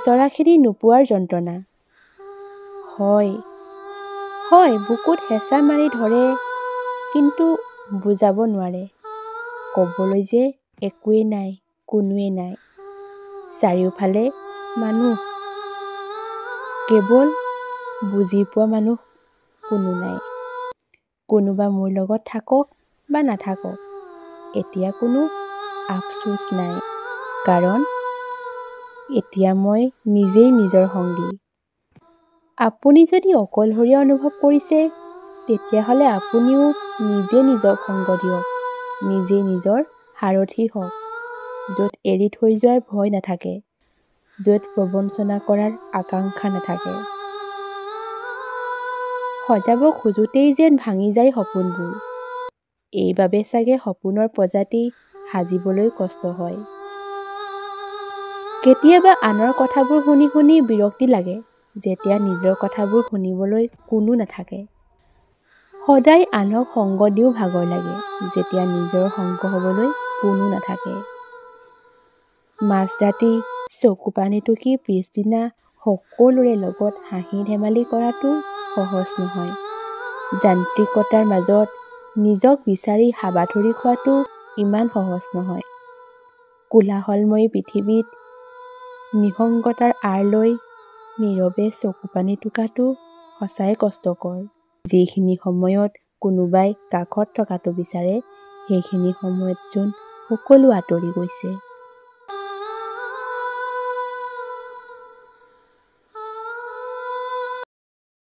বিচৰাখিনি নোপোৱাৰ যন্ত্ৰণা। হয়, বুকুত হেঁচা মাৰি ধৰে, কিন্তু বুজাব নোৱাৰে। ক'বলৈ যে একোৱেই নাই, কোনোৱেই নাই। চাৰিওফালে মানুহ, কেৱল বুজি পোৱা মানুহ কোনো নাই। কোনোবা মোৰ লগত থাকক বা নাথাকক, এতিয়া কোনো আফচোচ নাই, কাৰণ এতিয়া মই নিজেই নিজৰ সংগী। আপুনি যদি অকলশৰীয়া অনুভৱ কৰিছে, তেতিয়াহ'লে আপুনিও নিজে নিজক সংগ দিয়ক, নিজেই নিজৰ সাৰথি হওক, য'ত এৰি থৈ যোৱাৰ ভয় নাথাকে, য'ত প্ৰবঞ্চনা কৰাৰ আকাংক্ষা নাথাকে। সজাব খোজোতেই যেন ভাঙি যায় সপোনবোৰ, এইবাবে চাগে সপোনৰ প্ৰজাতি সাজিবলৈ কষ্ট হয়। কেতিয়াবা আনৰ কথাবোৰ শুনি শুনি বিৰক্তি লাগে, যেতিয়া নিজৰ কথাবোৰ শুনিবলৈ কোনো নাথাকে। সদায় আনক সংগ দিও ভাগৰ লাগে, যেতিয়া নিজৰ সংগ হ'বলৈ কোনো নাথাকে। মাজৰাতি চকুপানী টুকি পিছদিনা সকলোৰে লগত হাঁহি ধেমালি কৰাটো সহজ নহয়। যান্ত্ৰিকতাৰ মাজত নিজক বিচাৰি হাবাথুৰি খোৱাটো ইমান সহজ নহয়। কোলাহলময়ী পৃথিৱীত নিসংগতাৰ আঁৰ লৈ নীৰৱে চকুপানী টুকাটো সঁচাই কষ্টকৰ। যিখিনি সময়ত কোনোবাই কাষত থকাটো বিচাৰে, সেইখিনি সময়ত চোন সকলো আঁতৰি গৈছে।